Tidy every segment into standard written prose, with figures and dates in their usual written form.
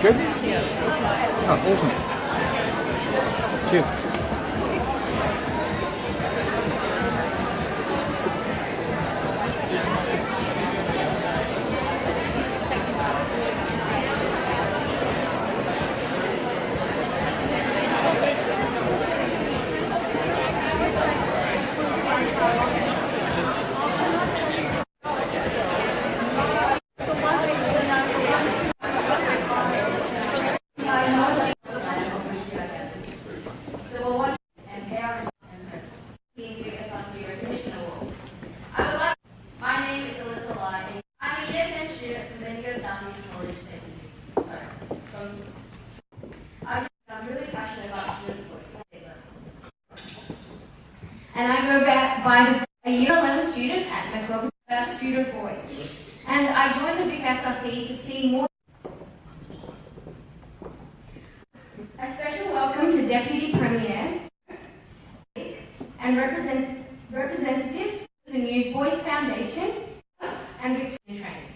Good? Yeah. Oh, awesome. Cheers. And I go back by a year 11 student at McRoberts Student Voice. And I joined the VicSRC to see more. A special welcome to Deputy Premier and representatives of the News Voice Foundation and the training.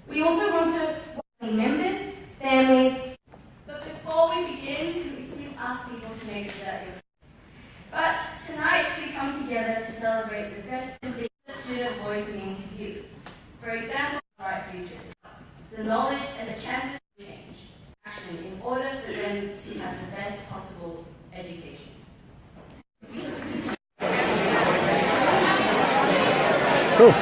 We also want to welcome members, families. But before we begin, can we please ask people to make sure that you're. But tonight we come together to celebrate the best student voice means to you. For example, bright futures, the knowledge and the chances to change, action in order for them to have the best possible education. Cool.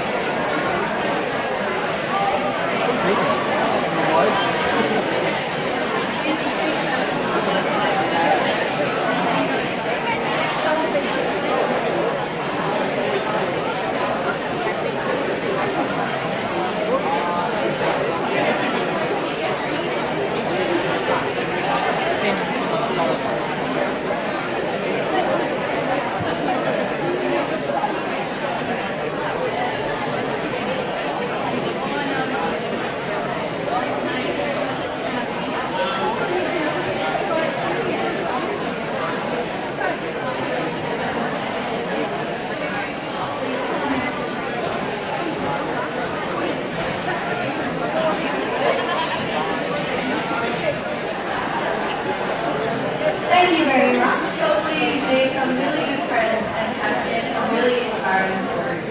Thank you very much. Hopefully you've made some really good friends and have shared some really inspiring stories.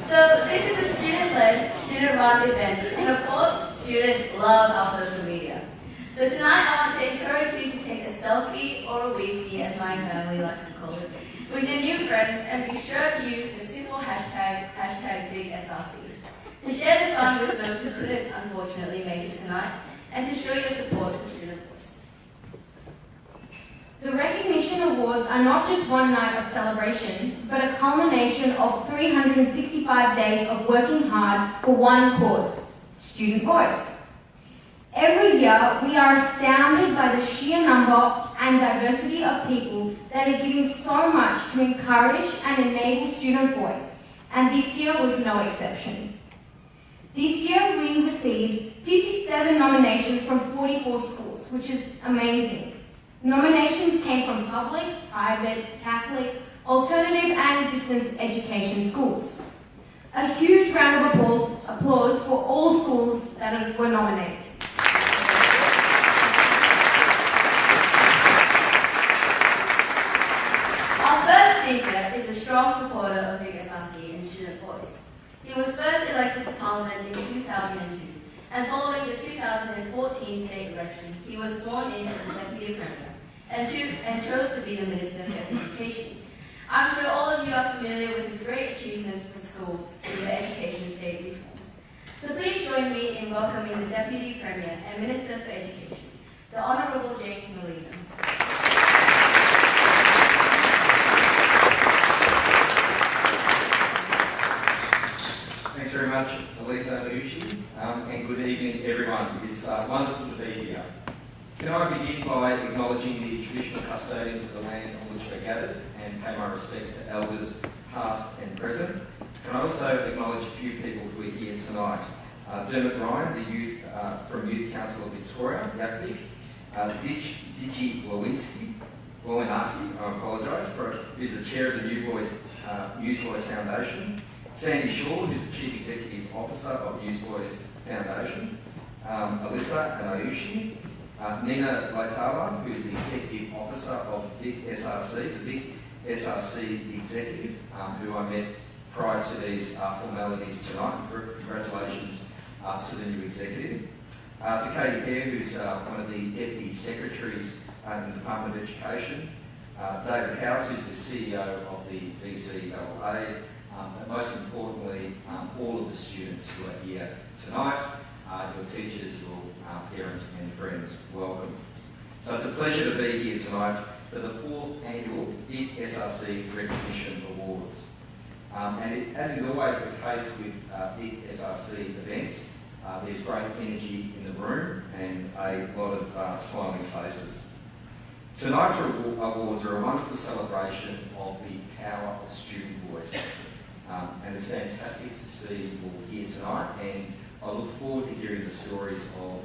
So this is a student-led, student-run event, and of course, students love our social media. So tonight I want to encourage you to take a selfie or a wiki, as my family likes to call it, with your new friends, and be sure to use the simple hashtag VicSRC, to share the fun with those who couldn't unfortunately make it tonight, and to show your support for Student Voice. The recognition awards are not just one night of celebration, but a culmination of 365 days of working hard for one cause, Student Voice. Every year, we are astounded by the sheer number and diversity of people that are giving so much to encourage and enable Student Voice, and this year was no exception. This year, we received 57 nominations from 44 schools, which is amazing. Nominations came from public, private, Catholic, alternative and distance education schools. A huge round of applause for all schools that were nominated. Our first speaker is a strong supporter of VicSRC and Student Voice. He was first elected to Parliament in 2002, and following the 2014 state election, he was sworn in as the Deputy Premier and chose to be the Minister for Education. I'm sure all of you are familiar with his great achievements for schools through the education state reforms. So please join me in welcoming the Deputy Premier and Minister for Education, the Honourable James Molina. Thanks very much, Elisa Adushi, and good evening, everyone. It's wonderful to be here. Can I begin by acknowledging the traditional custodians of the land on which we're gathered and pay my respects to elders past and present. And I also acknowledge a few people who are here tonight. Dermot Ryan, the youth from Youth Council of Victoria, Yakvik, Ziggy Wawinski, I apologise, who's the chair of the News Voice Foundation. Sandy Shaw, who's the Chief Executive Officer of News Voice Foundation, Alyssa and Ayushi, Nina Laitala, who's the Executive Officer of VicSRC, the VicSRC Executive, who I met prior to these formalities tonight. Congratulations to the new Executive. To Katie Hare, who's one of the Deputy Secretaries in the Department of Education. David House, who's the CEO of the VCLA. But most importantly, all of the students who are here tonight, your teachers, your parents and friends, welcome. So it's a pleasure to be here tonight for the 4th annual VicSRC Recognition Awards. As is always the case with VicSRC events, there's great energy in the room and a lot of smiling faces. Tonight's awards are a wonderful celebration of the power of student voice. And it's fantastic to see you all here tonight, and I look forward to hearing the stories of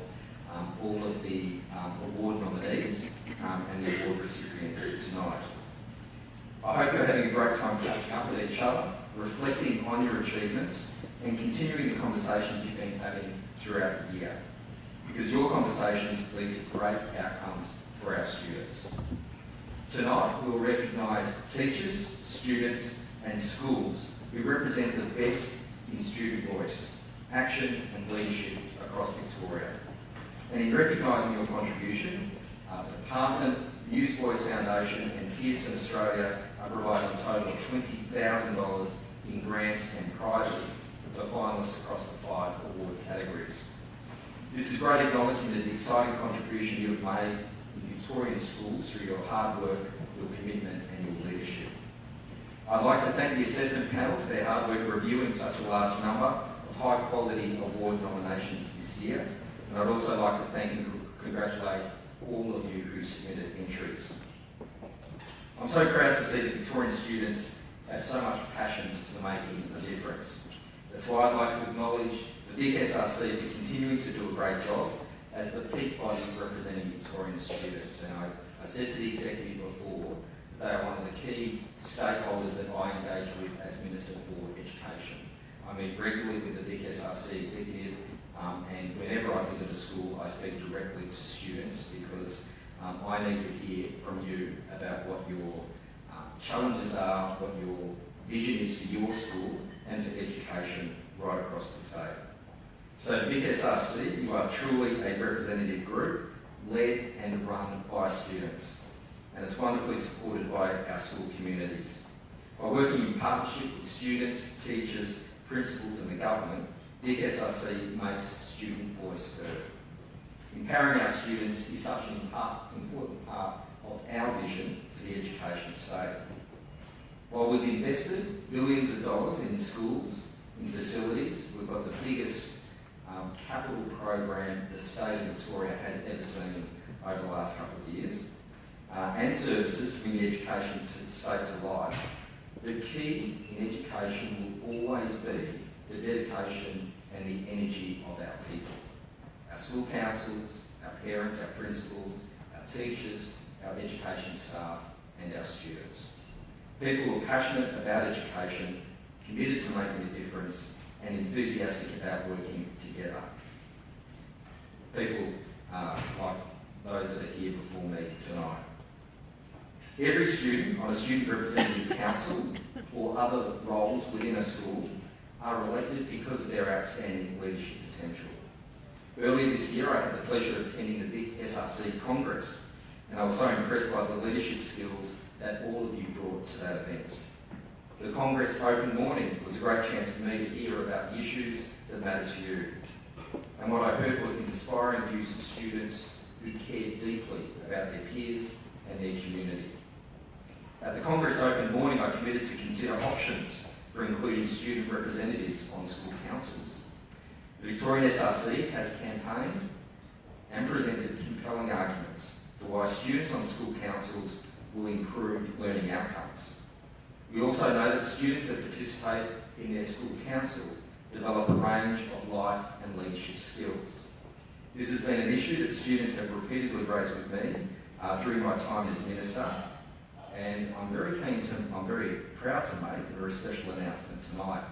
all of the award nominees and the award recipients tonight. I hope you're having a great time catching up with each other, reflecting on your achievements and continuing the conversations you've been having throughout the year, because your conversations lead to great outcomes for our students. Tonight we'll recognise teachers, students and schools who represent the best in student voice, action and leadership across Victoria. And in recognising your contribution, the Department, Youth Voice Foundation and Pearson Australia are providing a total of $20,000 in grants and prizes for finalists across the 5 award categories. This is great acknowledgement of the exciting contribution you have made in Victorian schools through your hard work, your commitment and your leadership. I'd like to thank the assessment panel for their hard work reviewing such a large number of high quality award nominations this year, and I'd also like to thank and congratulate all of you who submitted entries. I'm so proud to see that Victorian students have so much passion for making a difference. That's why I'd like to acknowledge the VicSRC for continuing to do a great job as the peak body representing Victorian students. And I said to the executive before, they are one of the key stakeholders that I engage with as Minister for Education. I meet regularly with the VicSRC executive, and whenever I visit a school, I speak directly to students because I need to hear from you about what your challenges are, what your vision is for your school and for education right across the state. So VicSRC, you are truly a representative group led and run by students, and it's wonderfully supported by our school communities. By working in partnership with students, teachers, principals and the government, VicSRC makes student voice heard. Empowering our students is such an important part of our vision for the education state. While we've invested billions of dollars in schools, in facilities, we've got the biggest capital program the state of Victoria has ever seen over the last couple of years, and services to bring the education to the states alive. The key in education will always be the dedication and the energy of our people. Our school councils, our parents, our principals, our teachers, our education staff and our students. People who are passionate about education, committed to making a difference and enthusiastic about working together. People like those that are here before me tonight. Every student on a student representative council or other roles within a school are elected because of their outstanding leadership potential. Earlier this year, I had the pleasure of attending the VicSRC Congress, and I was so impressed by the leadership skills that all of you brought to that event. The Congress open morning was a great chance for me to hear about the issues that matter to you. And what I heard was the inspiring views of students who cared deeply about their peers and their community. At the Congress open morning, I committed to consider options for including student representatives on school councils. The Victorian SRC has campaigned and presented compelling arguments for why students on school councils will improve learning outcomes. We also know that students that participate in their school council develop a range of life and leadership skills. This has been an issue that students have repeatedly raised with me during my time as Minister, and I'm very proud to make a very special announcement tonight.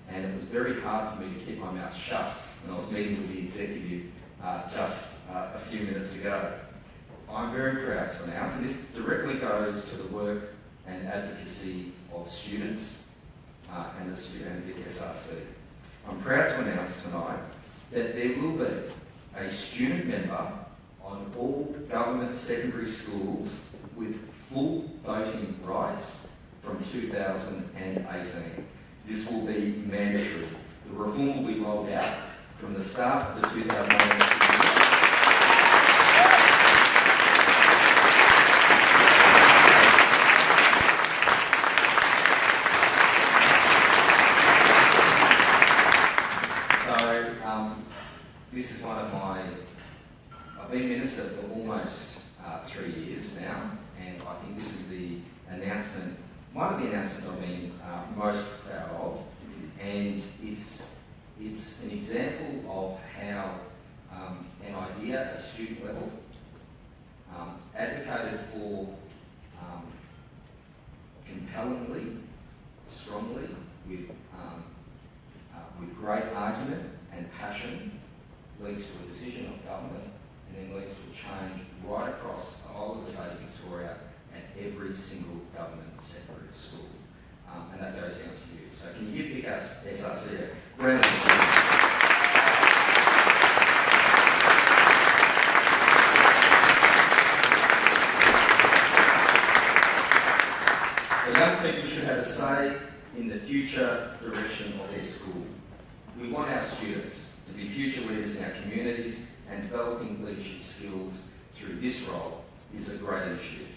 and it was very hard for me to keep my mouth shut when I was meeting with the executive just a few minutes ago. I'm very proud to announce, and this directly goes to the work and advocacy of students and VicSRC. I'm proud to announce tonight that there will be a student member on all government secondary schools with full voting rights from 2018. This will be mandatory. The reform will be rolled out from the start of the 2018 year. This is one of I've been Minister for almost 3 years now, and I think this is the announcement, one of the announcements I've been most proud of, and it's an example of how an idea at student level, advocated for compellingly, strongly, with great argument and passion, leads to a decision of government, and then leads to a change right across the whole of the state of Victoria at every single government secondary school. And that goes down to you. So can you give VicSRC a round of applause? So young people should have a say in the future direction of their school. We want our students to be future leaders in our communities, and developing leadership skills through this role is a great initiative.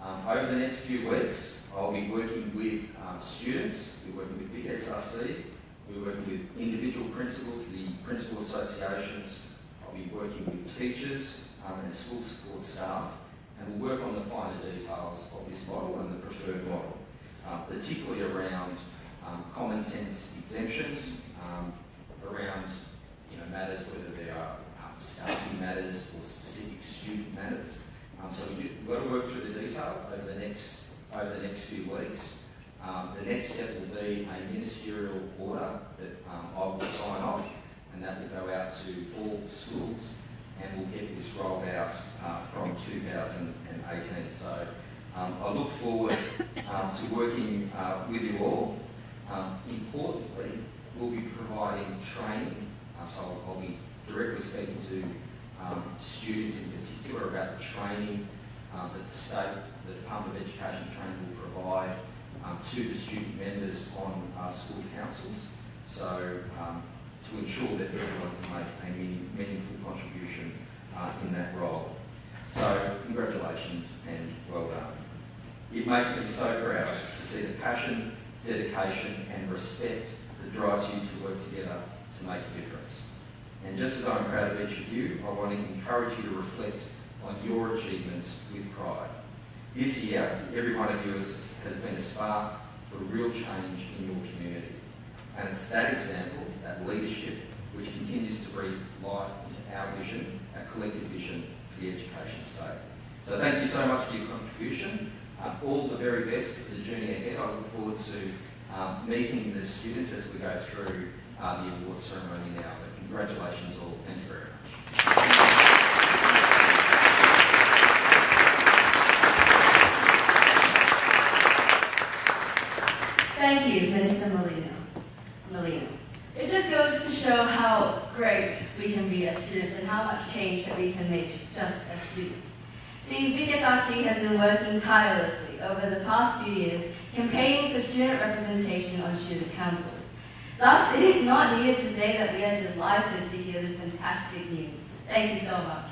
Over the next few weeks, I'll be working with students, we're working with VicSRC, we're working with individual principals, the principal associations, I'll be working with teachers and school support staff, and we'll work on the finer details of this model and the preferred model, particularly around common sense exemptions, around matters, whether they are staffing matters or specific student matters. So we've got to work through the detail over the next few weeks. The next step will be a ministerial order that I will sign off, and that will go out to all schools, and we'll get this rolled out from 2018. So I look forward to working with you all. Importantly, we'll be providing training. So I'll be directly speaking to students in particular about the training that the Department of Education training will provide to the student members on school councils. So to ensure that everyone can make a meaningful contribution in that role. So congratulations and well done. It makes me so proud to see the passion, dedication and respect that drives you to work together to make a difference. And just as I'm proud of each of you, I want to encourage you to reflect on your achievements with pride. This year, every one of you has been a spark for real change in your community. And it's that example, that leadership, which continues to breathe life into our vision, our collective vision for the education state. So thank you so much for your contribution. All the very best for the journey ahead. I look forward to meeting the students as we go through the awards ceremony now. But congratulations all. Thank you very much. Thank you, Minister Molino. It just goes to show how great we can be as students and how much change that we can make just as students. See, VicSRC has been working tirelessly over the past few years campaigning for student representation on student councils. Thus, it is not needed to say that we are delighted to hear this fantastic news. Thank you so much.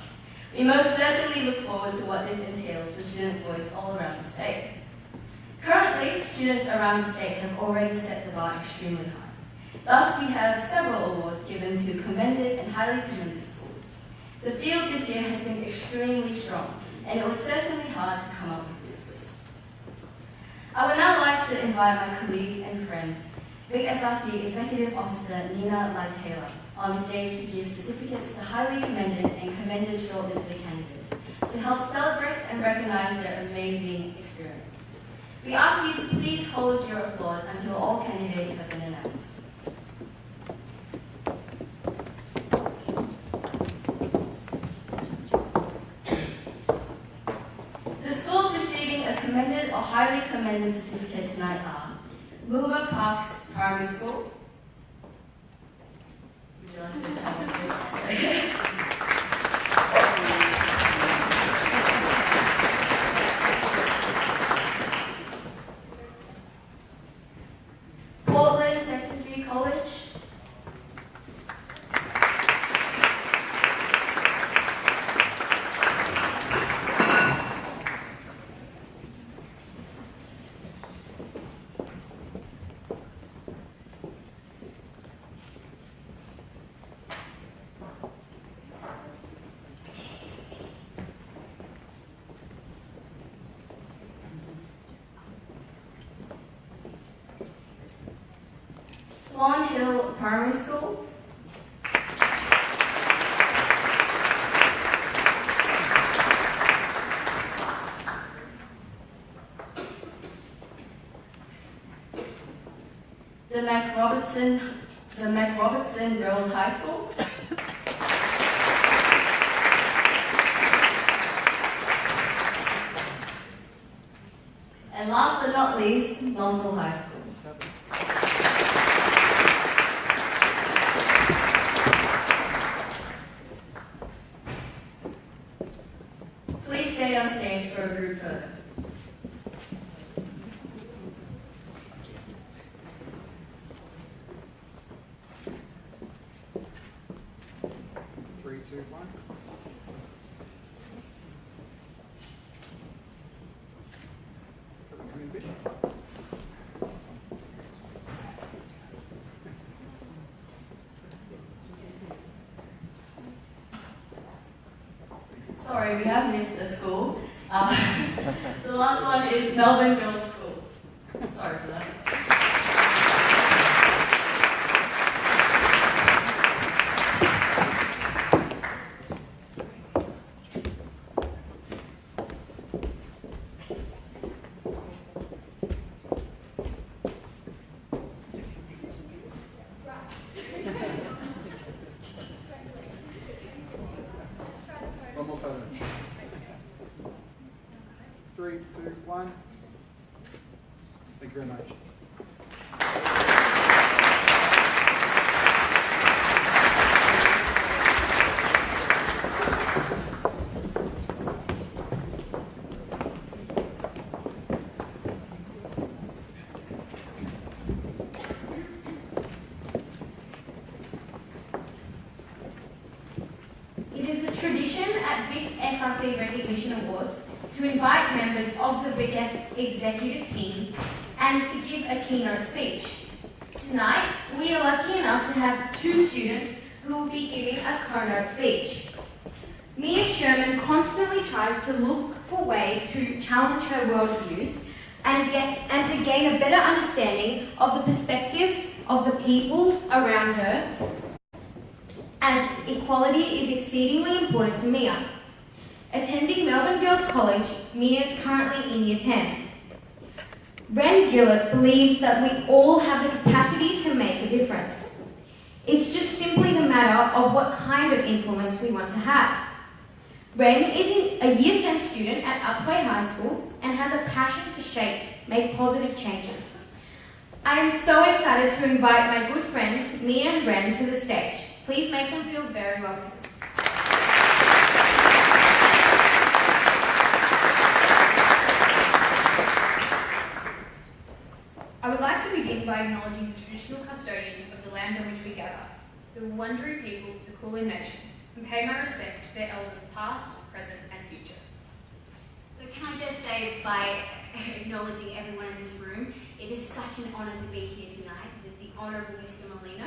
We most certainly look forward to what this entails for student voice all around the state. Currently, students around the state have already set the bar extremely high. Thus, we have several awards given to commended and highly commended schools. The field this year has been extremely strong, and it was certainly hard to come up with this list. I would now like to invite my colleague and friend, VicSRC Executive Officer Nina Lai-Taylor, on stage to give certificates to highly commended and commended shortlisted candidates to help celebrate and recognize their amazing experience. We ask you to please hold your applause until all candidates have been announced. or highly commended certificate tonight are Wilbur Parks Primary School. Would you like to have a seat? Portland Secondary College. Swan Hill Primary School. The Mac Robertson Girls High School. And last but not least, Nossel High School. Please stay on stage for a group photo. Three, two, one. Come in a bit. Sorry, we have missed a school. The last one is Melbourne Girls School. Sorry for that. One more photo. Three, two, one. Thank you very much. It is a tradition at VicSRC Recognition Awards to invite members of the VicS executive team and to give a keynote speech. Tonight, we are lucky enough to have two students who will be giving a keynote speech. Mia Sherman constantly tries to look for ways to challenge her worldviews and to gain a better understanding of the perspectives of the peoples around her, as equality is exceedingly important to Mia. Attending Melbourne Girls College, Mia is currently in Year 10. Ren Gillett believes that we all have the capacity to make a difference. It's just simply the matter of what kind of influence we want to have. Ren is a Year 10 student at Upwey High School and has a passion to make positive changes. I am so excited to invite my good friends Mia and Ren to the stage. Please make them feel very welcome. I would like to begin by acknowledging the traditional custodians of the land on which we gather, the Wurundjeri people of the Kulin Nation, and pay my respect to their elders past, present and future. So can I just say, by acknowledging everyone in this room, it is such an honour to be here tonight with the Honourable Mr. Molino,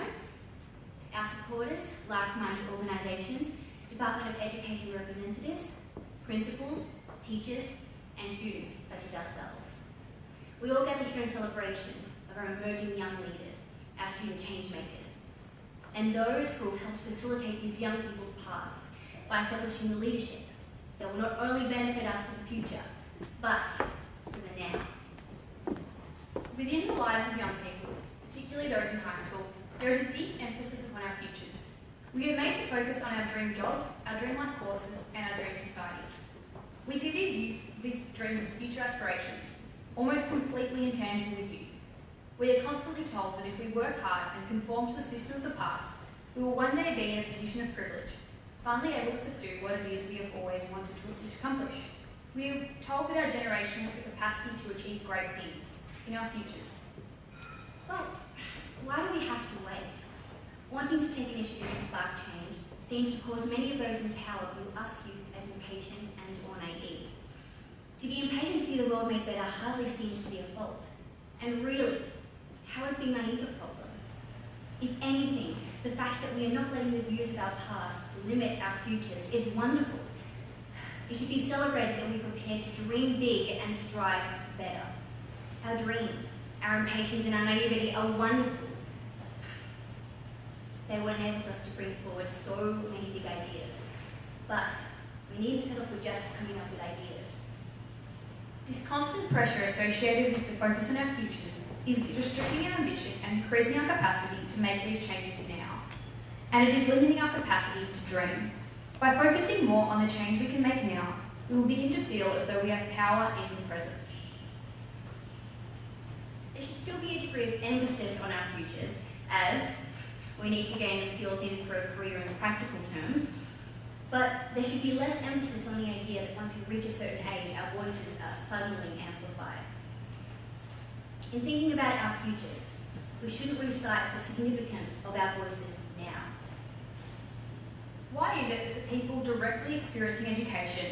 our supporters, like-minded organisations, Department of Education representatives, principals, teachers and students such as ourselves. We all gather here in celebration of our emerging young leaders, our student change makers, and those who have helped facilitate these young people's paths by establishing the leadership that will not only benefit us for the future, but for the now. Within the lives of young people, particularly those in high school, there is a deep emphasis upon our futures. We are made to focus on our dream jobs, our dream life courses, and our dream societies. We see these dreams as future aspirations, almost completely intangible with youth. We are constantly told that if we work hard and conform to the system of the past, we will one day be in a position of privilege, finally able to pursue what it is we have always wanted to accomplish. We are told that our generation has the capacity to achieve great things in our futures. But why do we have to wait? Wanting to take initiative and spark change seems to cause many of those in power view us youth as impatient and or naive. To be impatient to see the world made better hardly seems to be a fault. And really, how is being naive a problem? If anything, the fact that we are not letting the views of our past limit our futures is wonderful. It should be celebrated that we are prepared to dream big and strive for better. Our dreams, our impatience and our naivety are wonderful. They will enable us to bring forward so many big ideas. But we needn't settle for just coming up with ideas. This constant pressure associated with the focus on our futures is restricting our ambition and increasing our capacity to make these changes now. And it is limiting our capacity to dream. By focusing more on the change we can make now, we will begin to feel as though we have power in the present. There should still be a degree of emphasis on our futures, as we need to gain the skills needed for a career in practical terms, but there should be less emphasis on the idea that once we reach a certain age, our voices are suddenly amplified. In thinking about our futures, we shouldn't lose sight of the significance of our voices now. Why is it that the people directly experiencing education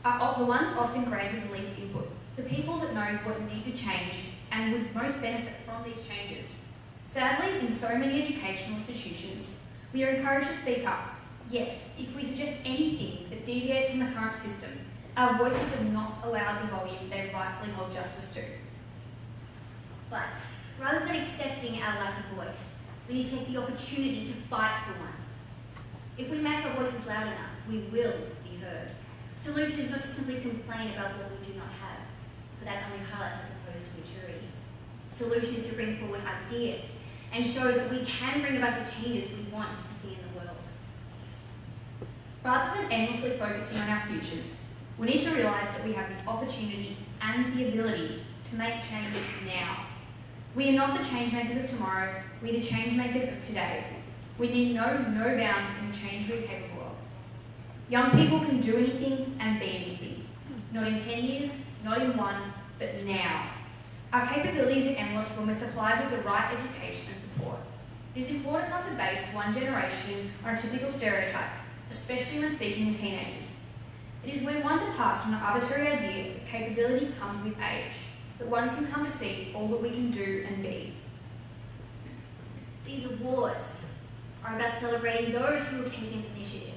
are the ones often granted the least input? The people that knows what needs to change and would most benefit from these changes. Sadly, in so many educational institutions, we are encouraged to speak up. Yet, if we suggest anything that deviates from the current system, our voices are not allowed the volume they rightfully hold justice to. But rather than accepting our lack of voice, we need to take the opportunity to fight for one. If we make our voices loud enough, we will be heard. The solution is not to simply complain about what we do not have, for that only highlights us opposed to maturity. The solution is to bring forward ideas and show that we can bring about the changes we want to see in the world. Rather than endlessly focusing on our futures, we need to realise that we have the opportunity and the ability to make change now. We are not the change makers of tomorrow, we are the change makers of today. We need no bounds in the change we are capable of. Young people can do anything and be anything. Not in 10 years, not in one, but now. Our capabilities are endless when we're supplied with the right education and support. It is important not to base one generation on a typical stereotype, especially when speaking with teenagers. It is when one departs from an arbitrary idea that capability comes with age, that one can come to see all that we can do and be. These awards are about celebrating those who have taken initiative,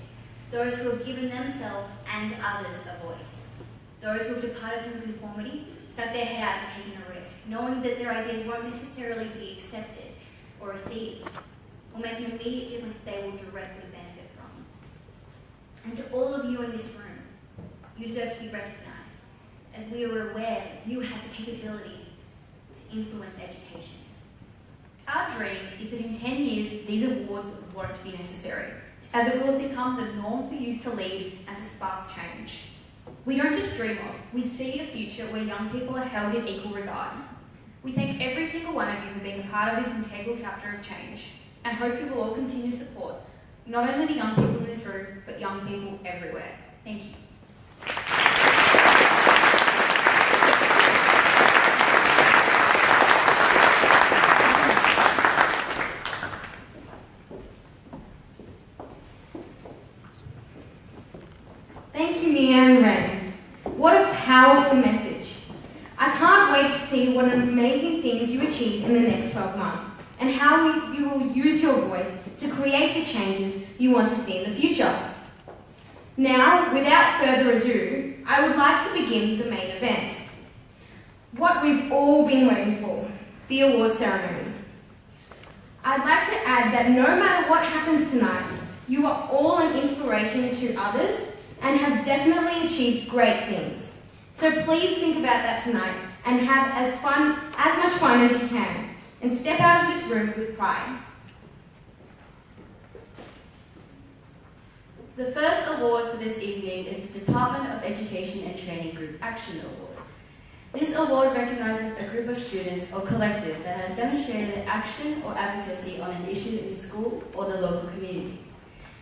those who have given themselves and others a voice, those who have departed from conformity, stuck their head out and taken a risk, knowing that their ideas won't necessarily be accepted or received, or make an immediate difference that they will directly benefit from. And to all of you in this room, you deserve to be recognised, as we are aware that you have the capability to influence education. Our dream is that in 10 years, these awards won't be necessary, as it will have become the norm for youth to lead and to spark change. We don't just dream of, we see a future where young people are held in equal regard. We thank every single one of you for being a part of this integral chapter of change, and hope you will all continue to support not only the young people in this room, but young people everywhere. Thank you. Thank you, Mia and Ren. What a powerful message. I can't wait to see what amazing things you achieve in the next 12 months and how you will use your voice to create the changes you want to see in the future. Now, without further ado, I would like to begin the main event. What we've all been waiting for, the award ceremony. I'd like to add that no matter what happens tonight, you are all an inspiration to others and have definitely achieved great things. So please think about that tonight and have as much fun as you can, and step out of this room with pride. The first award for this evening is the Department of Education and Training Group Action Award. This award recognizes a group of students or collective that has demonstrated action or advocacy on an issue in school or the local community.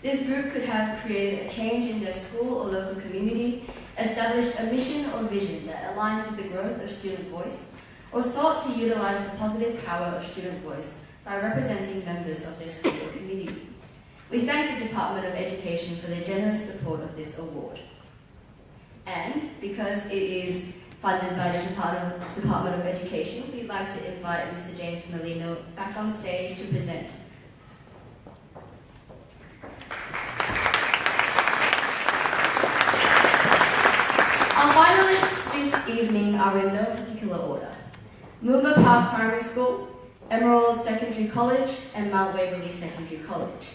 This group could have created a change in their school or local community, established a mission or vision that aligns with the growth of student voice, or sought to utilize the positive power of student voice by representing members of their school or community. We thank the Department of Education for their generous support of this award. And because it is funded by the Department of Education, we'd like to invite Mr. James Molino back on stage to present. Our finalists this evening are in no particular order. Moomba Park Primary School, Emerald Secondary College, and Mount Waverley Secondary College.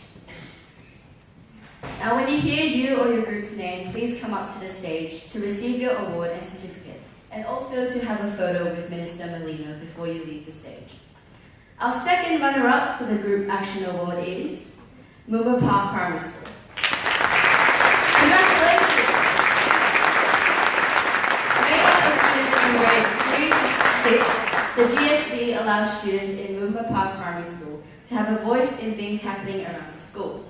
Now when you hear you or your group's name, please come up to the stage to receive your award and certificate, and also to have a photo with Minister Molino before you leave the stage. Our second runner-up for the Group Action Award is Moomba Park Primary School. Congratulations! Made up of students in grades 3 to 6, the GSC allows students in Moomba Park Primary School to have a voice in things happening around the school.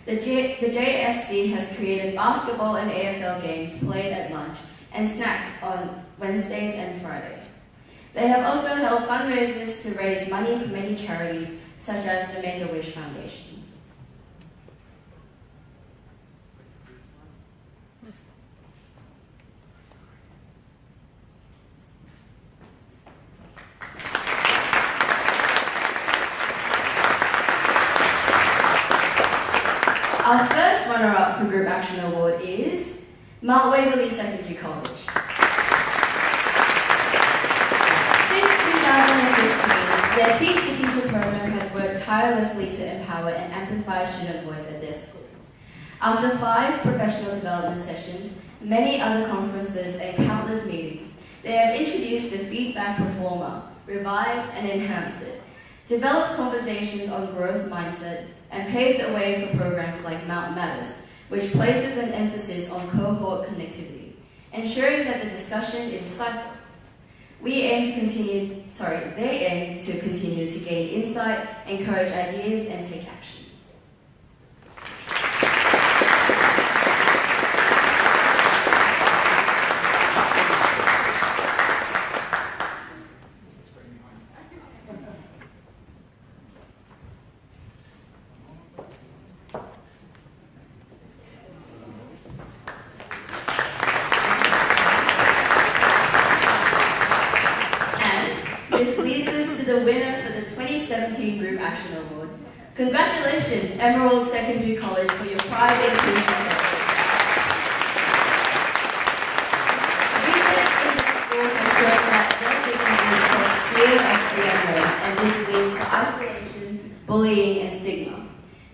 The JSC has created basketball and AFL games played at lunch and snack on Wednesdays and Fridays. They have also held fundraisers to raise money for many charities, such as the Make-A-Wish Foundation. Our first runner-up for Group Action Award is Mount Waverley Secondary College. Since 2015, their Teach the Teacher program has worked tirelessly to empower and amplify student voice at their school. After 5 professional development sessions, many other conferences, and countless meetings, they have introduced the feedback performer, revised and enhanced it, developed conversations on growth mindset, and paved the way for programs like Mount Matters, which places an emphasis on cohort connectivity, ensuring that the discussion is a cycle. They aim to continue to gain insight, encourage ideas, and take action. The winner for the 2017 Group Action Award. Congratulations, Emerald Secondary College, for your prize inclusion. Research in the school has shown that their differences cause fear of the unknown, and this leads to isolation, bullying, and stigma.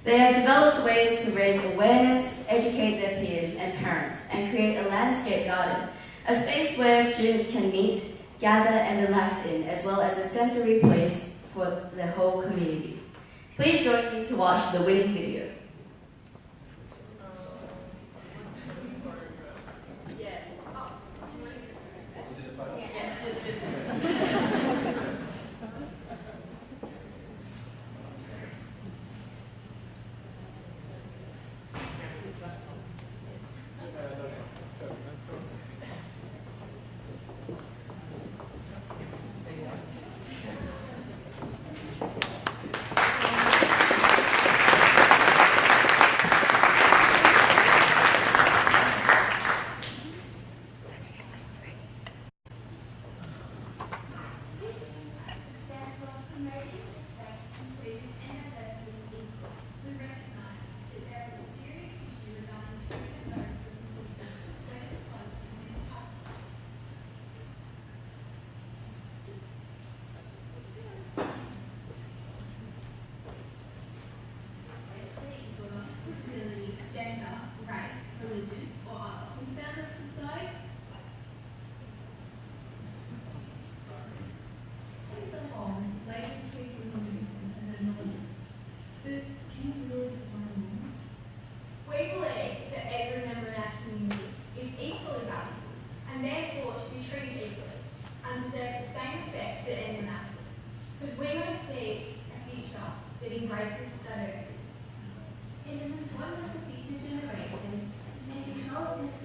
They have developed ways to raise awareness, educate their peers and parents, and create a landscape garden, a space where students can meet, gather and relax in, as well as a sensory place for the whole community. Please join me to watch the winning video.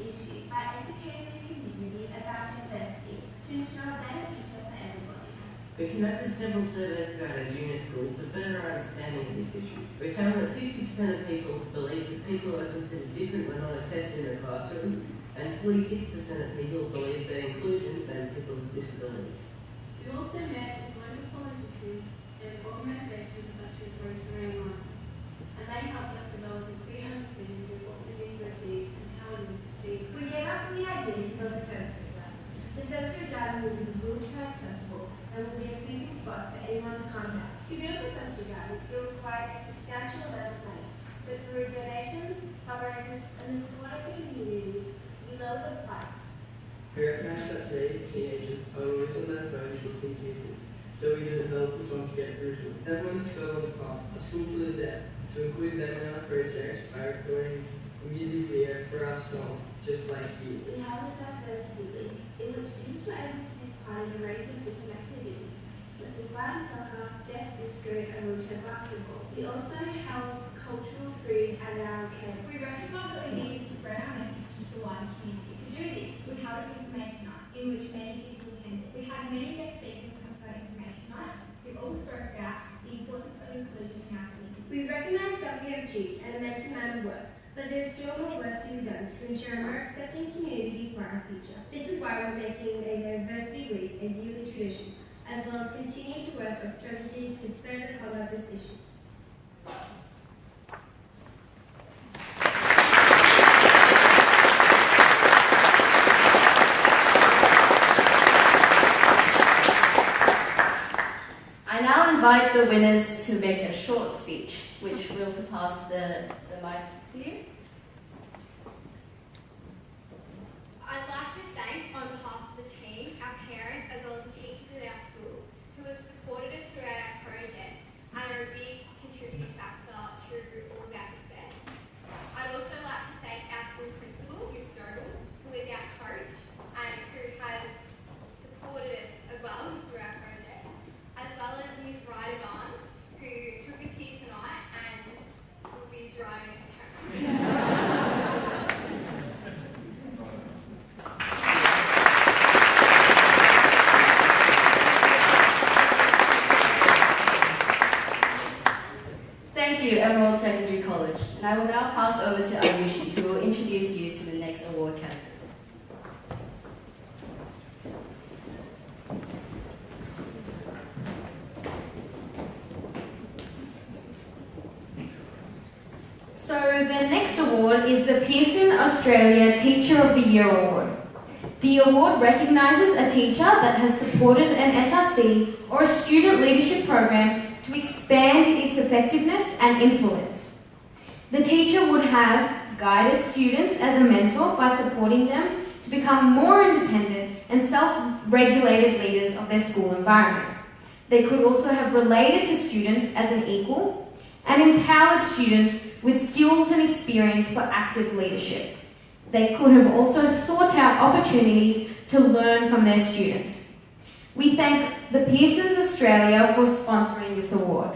issue by educating the community about diversity to ensure a better future for everybody. We conducted several surveys throughout our junior school to further our understanding of this issue. We found that 50% of people believe that people are considered different when not accepted in the classroom, and 46% of people believe that inclusion and people with disabilities. We also met with local politicians and organisations such as Rotary Line, and they helped us develop a clear understanding of what we need to achieve and how we need to achieve. We came up with the idea to build a sensory garden. The sensory garden will be wheelchair accessible and will be a sleeping spot for anyone to contact. To build a sensory garden, it will require a substantial amount of money, but through donations, fundraisers, and the support of the community, we lower the price. We recognise that today's teenagers are always on their phones listening to music, so we developed a song to get through to them. Everyone's fell apart, a school full of deaf, to include them in our project by recording a music video for our song, Just Like You. We held a diversity week in which students were able to take part in a range of different activities, such as band soccer, deaf disco, and wheelchair basketball. We also held cultural food at our camp. We recognised that we needed to spread our message to the wider community. To do this, we held an information night in which many people attended. We had many guest speakers come for information night who all spoke about the importance of inclusion in our community. We recognise that we have achieved an immense amount of work, but there is still more work to be done to ensure a more accepting community for our future. This is why we're making a diversity week a yearly tradition, as well as continue to work on strategies to further combat this issue. I now invite the winners to make a short speech, which will to pass the mic to you. I'd like to thank, on behalf of the team, our parents, as well as the teachers at our school, who have supported us throughout our project and are a big contributing factor to all of our success. I'd also like to thank our school principal, Miss Dogle, who is our coach and who has supported us as well through our project, as well as Miss Ryder-Barnes, who took us here tonight and will be driving us home. Thank you, Emerald Secondary College. And I will now pass over to Ayushi, who will introduce you to the next award category. So the next award is the Pearson Australia Teacher of the Year Award. The award recognises a teacher that has supported an SRC or a student leadership program to expand its effectiveness and influence. The teacher would have guided students as a mentor by supporting them to become more independent and self-regulated leaders of their school environment. They could also have related to students as an equal and empowered students with skills and experience for active leadership. They could have also sought out opportunities to learn from their students. We thank the Pearsons Australia for sponsoring this award.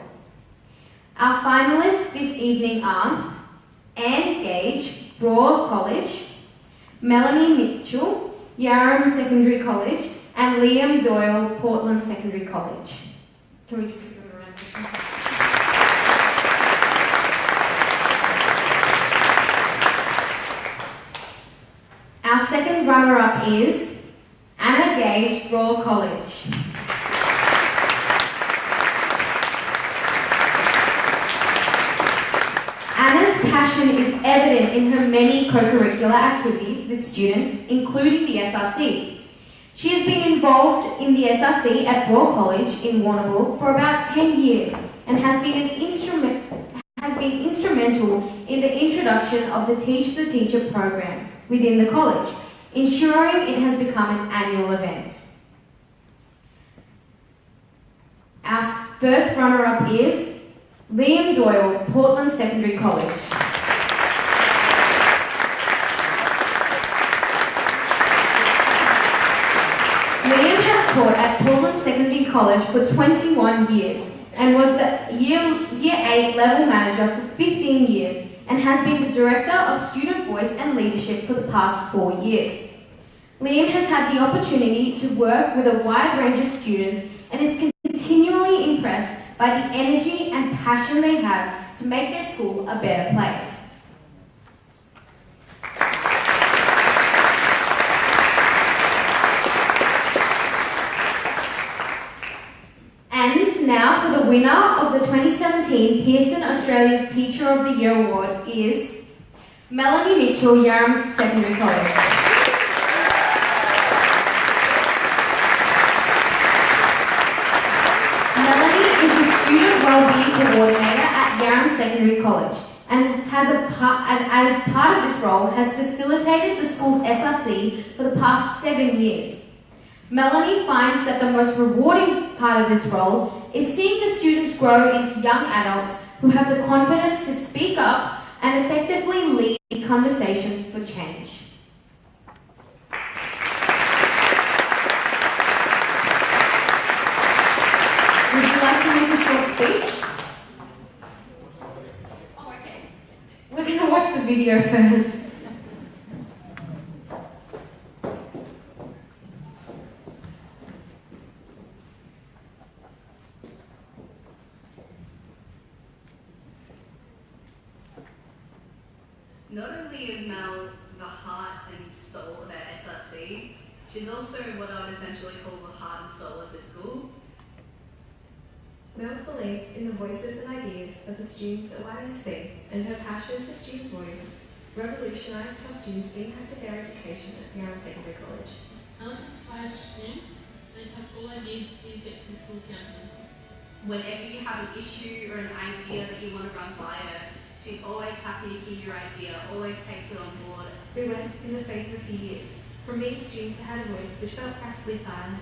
Our finalists this evening are Anne Gage, Broad College, Melanie Mitchell, Yarram Secondary College, and Liam Doyle, Portland Secondary College. Can we just give them a round of applause? Our second runner-up is Anna Gage, Broad College. Anna's passion is evident in her many co-curricular activities with students, including the SRC. She has been involved in the SRC at Broad College in Warrnambool for about 10 years and has been instrumental in the introduction of the Teach the Teacher program within the college, ensuring it has become an annual event. Our first runner-up is Liam Doyle, Portland Secondary College. Liam has taught at Portland Secondary College for 21 years and was the Year 8 level manager for 15 years and has been the Director of Student Voice and Leadership for the past 4 years. Liam has had the opportunity to work with a wide range of students and is continually impressed by the energy and passion they have to make their school a better place. And now for the winner of the 2017 Pearson Australia's Teacher of the Year Award is Melanie Mitchell, Yarram Secondary College. Melanie is the Student Wellbeing Coordinator at Yarram Secondary College and as part of this role has facilitated the school's SRC for the past 7 years. Melanie finds that the most rewarding part of this role is seeing the students grow into young adults who have the confidence to speak up and effectively lead conversations for change. Would you like to make a short speech? Oh, okay. We're going to watch the video first. Not only is Mel the heart and soul of our SRC, she's also what I would essentially call the heart and soul of the school. Mel's belief in the voices and ideas of the students at YSC and her passion for student voice revolutionised how students impacted their education at Yarram Secondary College. Mel inspires students and has had all ideas to use it for the school council. Whenever you have an issue or an idea that you want to run by her, she's always happy to hear your idea, always takes it on board. We went in the space of a few years, from meeting students that had a voice which felt practically silent,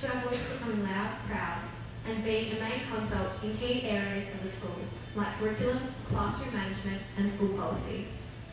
to our voice becoming loud, proud, and being a main consult in key areas of the school, like curriculum, classroom management, and school policy.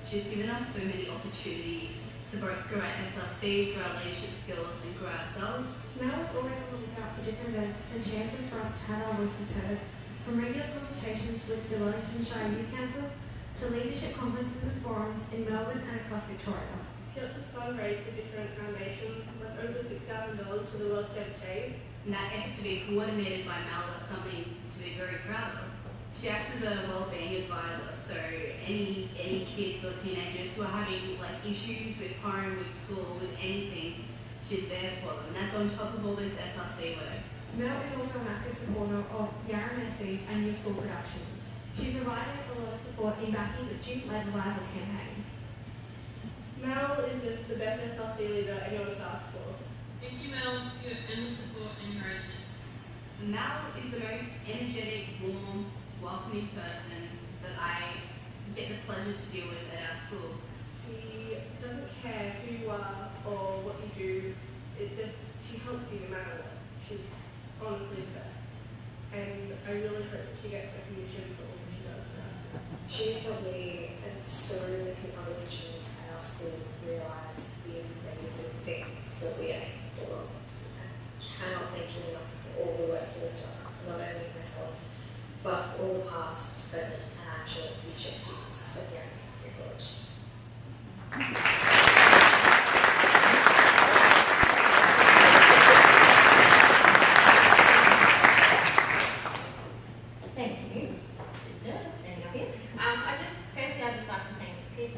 She's given us so many opportunities to both grow our SRC, grow our leadership skills, and grow ourselves. Mel was always on the lookout for different events and chances for us to have our voices heard, from regular consultations with the Wellingtonshire Youth Council to leadership conferences and forums in Melbourne and across Victoria. She helps us fundraise for different foundations, like over $6,000 for the World Fair Shade. And that effort to be coordinated by Mel, that's something to be very proud of. She acts as a wellbeing advisor, so any kids or teenagers who are having like issues with home, with school, with anything, she's there for them. And that's on top of all this SRC work. Mel is also a massive supporter of Yarram SC's annual school productions. She provided a lot of support in backing the student-led revival campaign. Mel is just the best SRC leader anyone has asked for. Thank you, Mel, for your endless support and encouragement. Mel is the most energetic, warm, welcoming person that I get the pleasure to deal with at our school. She doesn't care who you are or what you do, it's just she helps you no matter what. She's honestly the best. And I really hope that she gets recognition for all that she does for us. She's helped me and so many other students at our school realise the amazing things that we are capable of. I cannot thank you enough for all the work you have done, not only myself, but for all the past, present, and actual future students of Yarram Secondary College.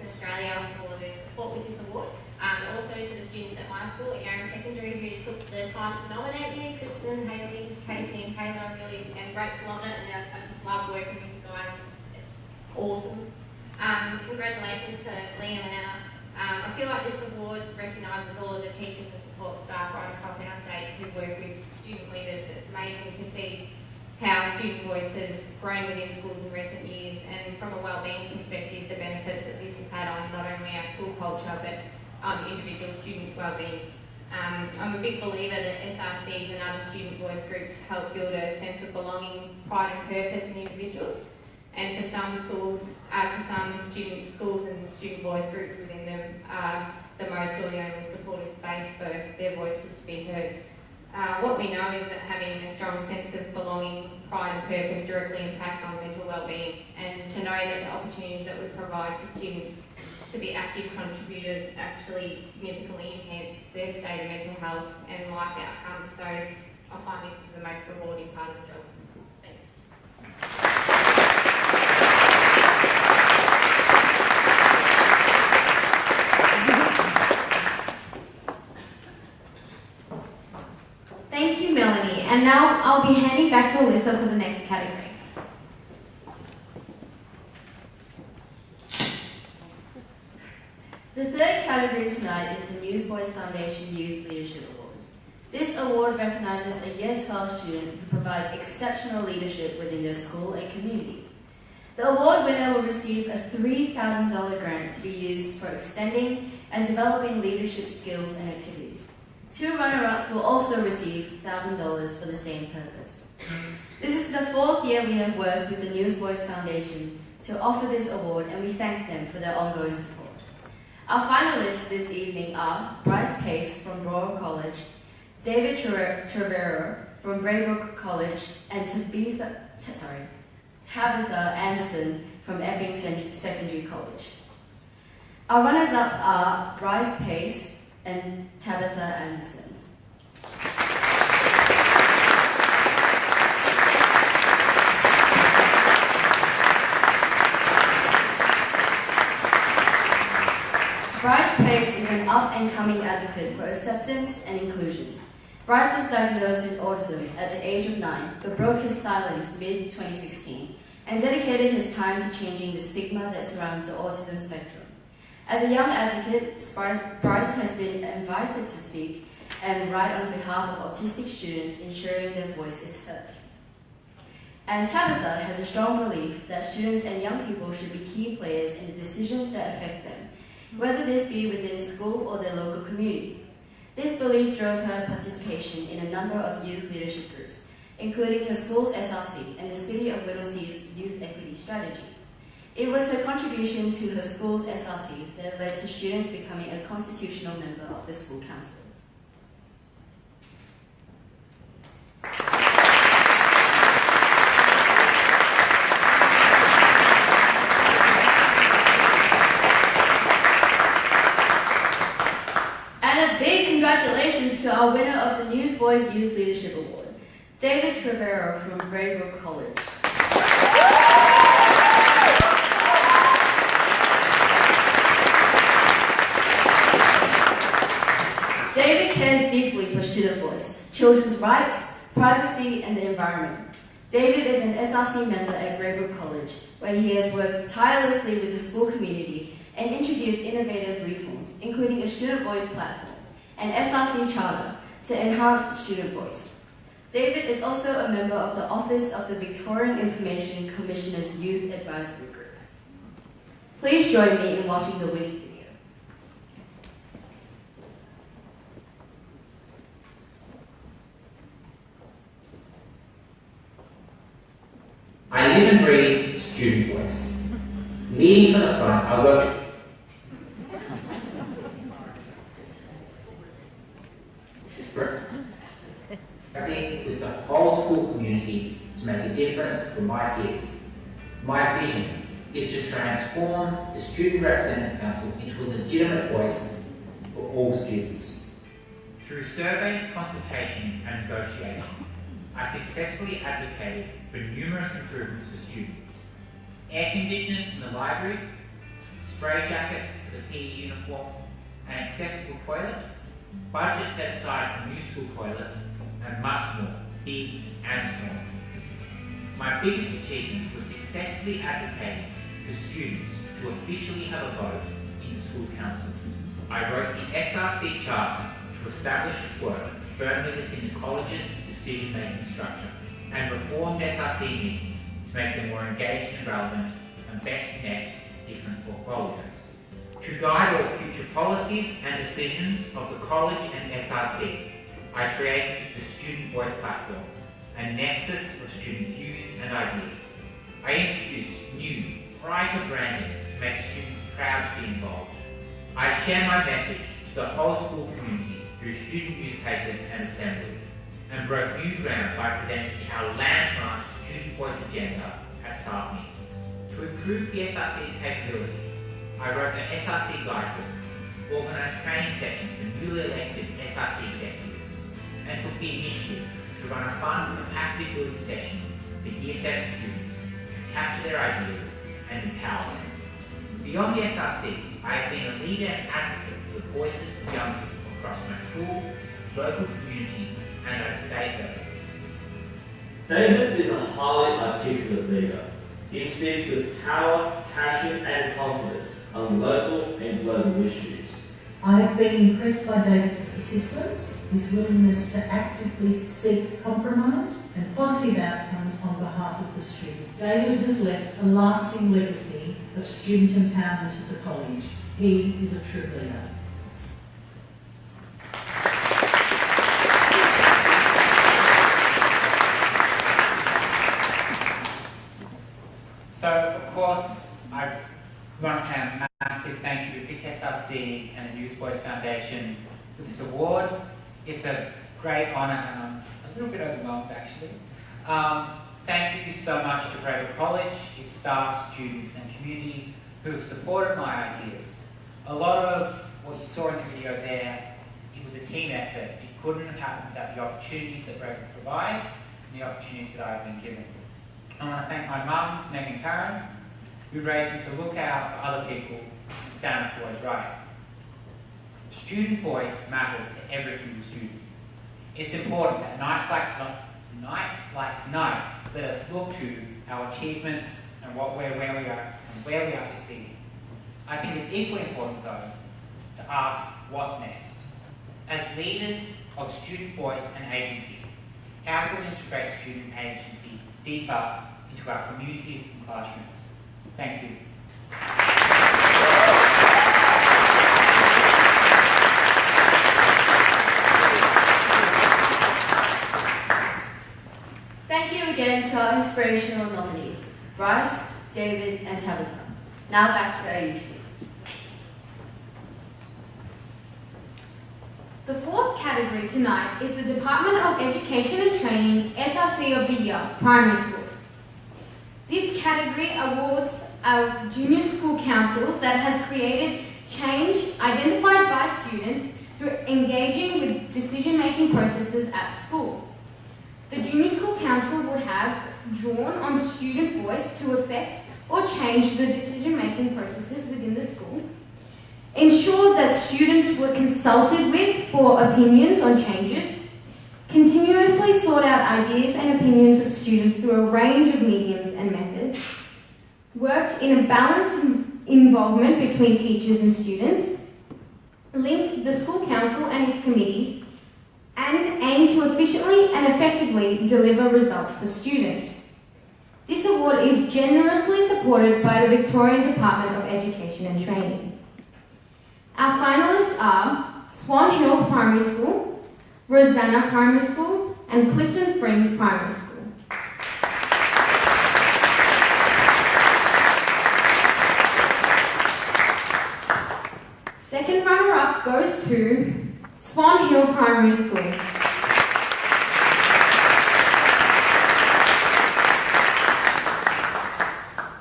Australia for their support with this award. Also to the students at my school at Yarram Secondary who took the time to nominate you, Kristen, Hayley, Casey and Kayla, really and grateful of it, and I just love working with you guys. It's awesome. Congratulations to Liam and Anna. I feel like this award recognises all of the teachers and support staff right across our state who work with student leaders. It's amazing to see how student voice has grown within schools in recent years, and from a wellbeing perspective, the benefits that this has had on not only our school culture but individual students' wellbeing. I'm a big believer that SRCs and other student voice groups help build a sense of belonging, pride and purpose in individuals. And for some schools, for some students, schools and student voice groups within them are the most or the only supportive space for their voices to be heard. What we know is that having a strong sense of belonging, pride and purpose directly impacts on mental well-being, and to know that the opportunities that we provide for students to be active contributors actually significantly enhance their state of mental health and life outcomes. So I find this is the most rewarding part of the job. Thanks. Thank you, Melanie. And now I'll be handing back to Alyssa for the next category. The third category tonight is the Newsboys Foundation Youth Leadership Award. This award recognises a Year 12 student who provides exceptional leadership within their school and community. The award winner will receive a $3,000 grant to be used for extending and developing leadership skills and activities. Two runner-ups will also receive $1,000 for the same purpose. This is the fourth year we have worked with the Newsboys Foundation to offer this award, and we thank them for their ongoing support. Our finalists this evening are Bryce Pace from Royal College, David Trevero from Braybrook College, and Tabitha Anderson from Epping Secondary College. Our runners-up are Bryce Pace and Tabitha Anderson. Bryce Pace is an up-and-coming advocate for acceptance and inclusion. Bryce was diagnosed with autism at the age of 9, but broke his silence mid-2016 and dedicated his time to changing the stigma that surrounds the autism spectrum. As a young advocate, Bryce has been invited to speak and write on behalf of autistic students, ensuring their voice is heard. And Tabitha has a strong belief that students and young people should be key players in the decisions that affect them, whether this be within school or their local community. This belief drove her participation in a number of youth leadership groups, including her school's SRC and the City of Whittlesea's Youth Equity Strategy. It was her contribution to her school's SRC that led to students becoming a constitutional member of the school council. And a big congratulations to our winner of the Newsboys Youth Leadership Award, David Trevero from Braybrook College. David cares deeply for student voice, children's rights, privacy, and the environment. David is an SRC member at Braybrook College, where he has worked tirelessly with the school community and introduced innovative reforms, including a student voice platform and SRC charter to enhance student voice. David is also a member of the Office of the Victorian Information Commissioner's Youth Advisory Group. Please join me in watching the winning video. I live and breathe student voice. Leading from the front, I work with the whole school community to make a difference for my peers. My vision is to transform the Student Representative Council into a legitimate voice for all students. Through surveys, consultation and negotiation, I successfully advocated for numerous improvements for students. Air conditioners in the library, spray jackets for the PE uniform, an accessible toilet, budget set aside for new school toilets, and much more, big and small. My biggest achievement was successfully advocating for students to officially have a vote in the school council. I wrote the SRC charter to establish its work firmly within the college's decision-making structure, and reformed SRC meetings to make them more engaged and relevant and better connect different portfolios. To guide all future policies and decisions of the college and SRC, I created the Student Voice Platform, a nexus of student views and ideas. I introduced new, brighter branding to make students proud to be involved. I share my message to the whole school community through student newspapers and assembly. and broke new ground by presenting our landmark student voice agenda at staff meetings. To improve the SRC's capability, I wrote an SRC guidebook, organised training sessions for newly elected SRC executives, and took the initiative to run a fun capacity building session for Year 7 students to capture their ideas and empower them. Beyond the SRC, I have been a leader and advocate for the voices of young people across my school, local community, and at a state level. David is a highly articulate leader. He speaks with power, passion, and confidence on local and global issues. I have been impressed by David's persistence, his willingness to actively seek compromise and positive outcomes on behalf of the students. David has left a lasting legacy of student empowerment at the college. He is a true leader. So, of course, I want to say a massive thank you to VicSRC and the News Voice Foundation for this award. It's a great honour and I'm a little bit overwhelmed actually. Thank you so much to Braver College, its staff, students and community who have supported my ideas. A lot of what you saw in the video there, it was a team effort. It couldn't have happened without the opportunities that Braver provides and the opportunities that I've been given. I want to thank my mums, Meg and Karen, who raised me to look out for other people and stand up for what is right. Student voice matters to every single student. It's important that nights like tonight let us look to our achievements and where we are succeeding. I think it's equally important though to ask what's next. As leaders of student voice and agency, how can we integrate student agency deeper into our communities and classrooms? Thank you. Thank you again to our inspirational nominees, Bryce, David, and Tabitha. Now back to Ayushi. The fourth category tonight is the Department of Education and Training SRC of the Year, Primary Schools. This category awards a junior school council that has created change identified by students through engaging with decision-making processes at school. The junior school council would have drawn on student voice to affect or change the decision-making processes within the school, ensured that students were consulted with for opinions on changes, continuously sought out ideas and opinions of students through a range of mediums and methods, worked in a balanced involvement between teachers and students, linked the school council and its committees, and aimed to efficiently and effectively deliver results for students. This award is generously supported by the Victorian Department of Education and Training. Our finalists are Swan Hill Primary School, Rosanna Primary School, and Clifton Springs Primary School. Second runner-up goes to Swan Hill Primary School.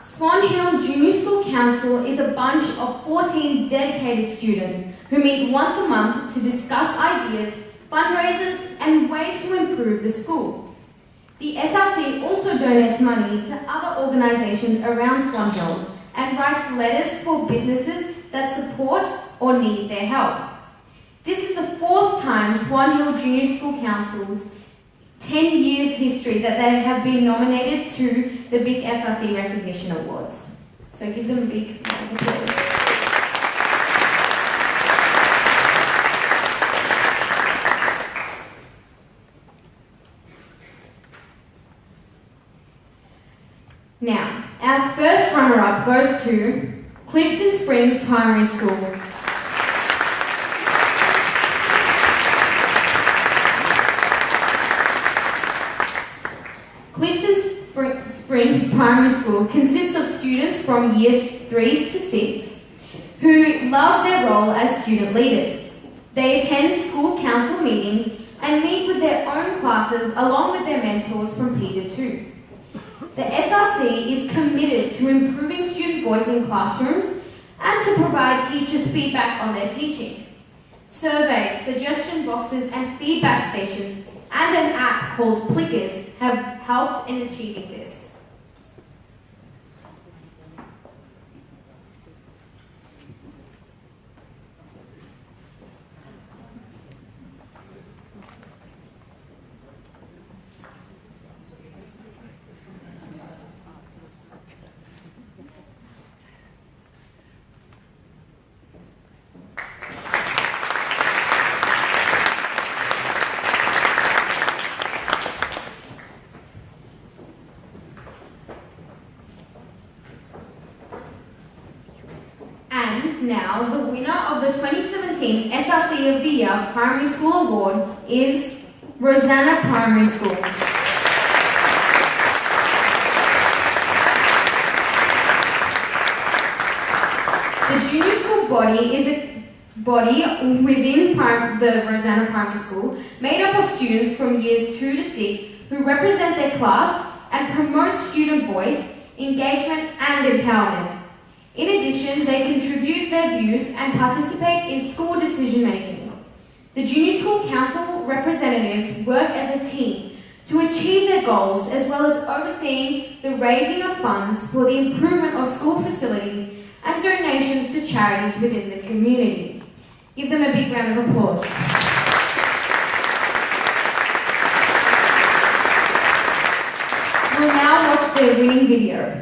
Swan Hill Junior School Council is a bunch of 14 dedicated students who meet once a month to discuss ideas, fundraisers, and ways to improve the school. The SRC also donates money to other organisations around Swan Hill and writes letters for businesses that support or need their help. This is the fourth time Swan Hill Junior School Council's 10 years history that they have been nominated to the VicSRC Recognition Awards. So give them a big round of applause. Now, our first runner-up goes to Clifton Springs Primary School. Clifton Springs Primary School consists of students from years 3 to 6 who love their role as student leaders. They attend school council meetings and meet with their own classes along with their mentors from Peter 2. The SRC is committed to improving student voice in classrooms and to provide teachers feedback on their teaching. Surveys, suggestion boxes and feedback stations and an app called Plickers have helped in achieving this. Now, the winner of the 2017 SRC of the Year Primary School Award is Rosanna Primary School. The junior school body is a body within the Rosanna Primary School made up of students from years 2 to 6 who represent their class and promote student voice, engagement and empowerment. In addition, they contribute their views and participate in school decision making. The Junior School Council representatives work as a team to achieve their goals as well as overseeing the raising of funds for the improvement of school facilities and donations to charities within the community. Give them a big round of applause. We'll now watch their winning video.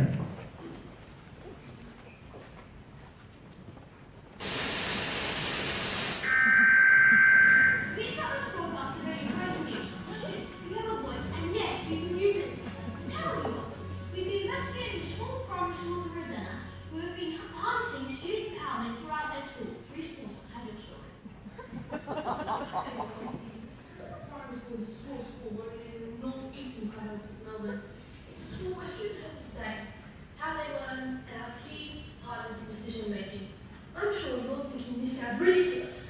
I'm sure you're thinking this sounds ridiculous.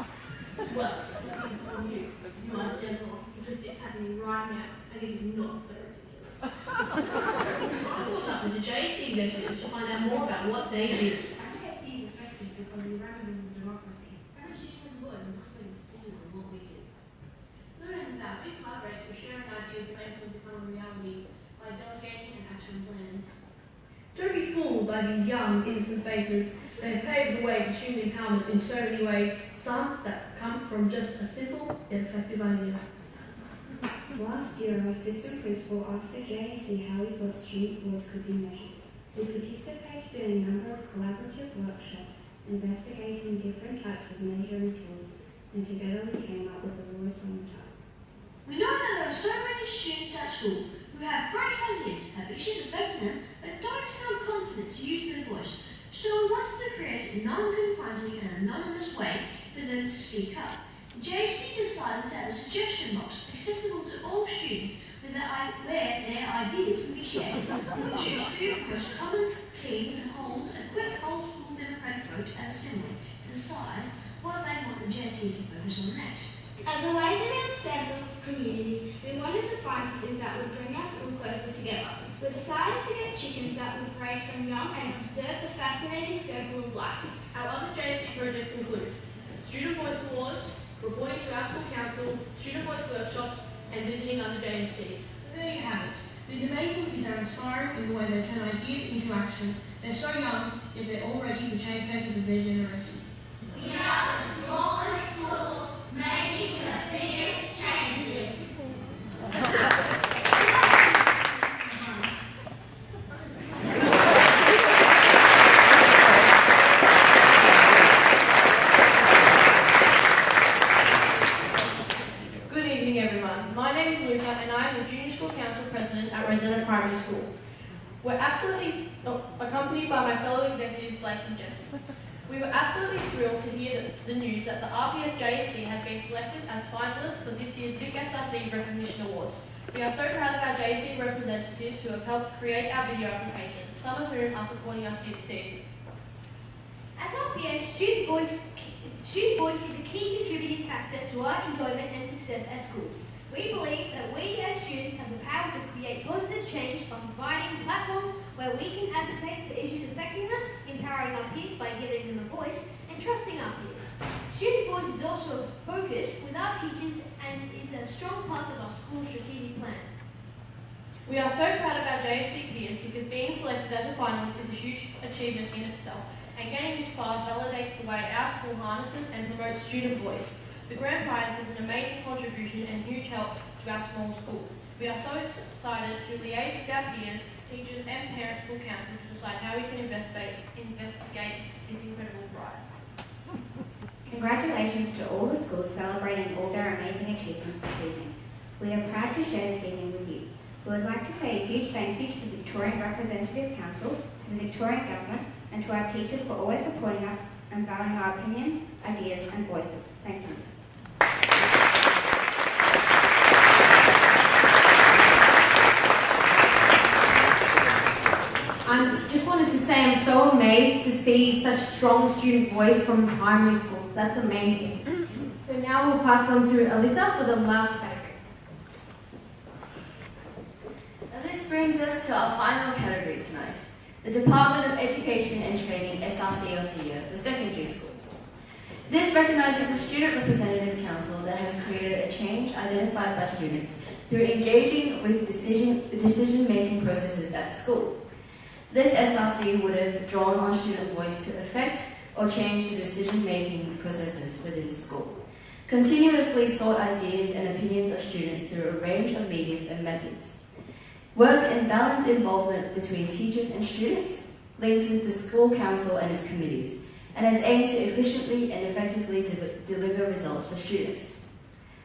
Well, let me inform you, you are dead wrong, because it's happening right now, and it is not so ridiculous. I caught up with the JSC executives to find out more about what they do. JSC is effective because we run it in democracy, and the students' voice and confidence in what we do. Not only that, we collaborate for sharing ideas and making them become a reality by delegating and action plans. Don't be fooled by these young, innocent faces. They have paved the way to student empowerment in so many ways, some that come from just a simple yet effective idea. Last year, our assistant principal asked the JSC how we thought student voice could be measured. We participated in a number of collaborative workshops, investigating different types of measuring tools, and together we came up with the voice on top. We know that there are so many students at school who have great ideas, have issues affecting them, but don't feel confident to use their voice. So we wanted to create a non-confronting and anonymous way for them to speak up. JC decided to have a suggestion box accessible to all students where their ideas can be shared. We choose three of the most common themes and hold a quick old-school democratic vote at assembly to decide what they want the JC to focus on next. As a way to build a sense of community, we wanted to find something that would bring us all closer together. We decided to get chickens that would raise from young and observe the fascinating circle of life. Our other JSC projects include Student Voice Awards, reporting to our school council, student voice workshops, and visiting other JSCs. There you have it. These amazing kids are inspiring in the way they turn ideas into action. They're so young, yet they're already the change makers of their generation. We are the smallest school, making the biggest changes. Good evening, everyone. My name is Luca, and I am the Junior School Council President at Rosanna Primary School. We're absolutely accompanied by my fellow executives, Blake and Jesse. We were absolutely thrilled to hear the news that the RPS JSC had been selected as finalists for this year's VicSRC Recognition Awards. We are so proud of our JSC representatives who have helped create our video application, some of whom are supporting us here this evening. As RPS, student voice Student voice is a key contributing factor to our enjoyment and success at school. We believe that we as students have the power to create positive change by providing platforms where we can advocate for issues affecting us, empowering our peers by giving them a voice, and trusting our peers. Student voice is also a focus with our teachers and is a strong part of our school strategic plan. We are so proud of our JSC peers because being selected as a finalist is a huge achievement in itself, and getting this far validates the way our school harnesses and promotes student voice. The grand prize is an amazing contribution and huge help to our small school. We are so excited to liaise with our peers, teachers and parent school council to decide how we can investigate this incredible prize. Congratulations to all the schools celebrating all their amazing achievements this evening. We are proud to share this evening with you. We would like to say a huge thank you to the Victorian Representative Council, to the Victorian Government, and to our teachers for always supporting us and valuing our opinions, ideas and voices. Thank you. I just wanted to say I'm so amazed to see such strong student voice from primary school. That's amazing. So now we'll pass on to Alyssa for the last category. Now this brings us to our final category tonight, the Department of Education and Training SRC of the Year for secondary schools. This recognises a student representative council that has created a change identified by students through engaging with decision-making processes at school. This SRC would have drawn on student voice to affect or change the decision-making processes within the school, continuously sought ideas and opinions of students through a range of mediums and methods, worked in balanced involvement between teachers and students, linked with the school council and its committees, and has aimed to efficiently and effectively deliver results for students.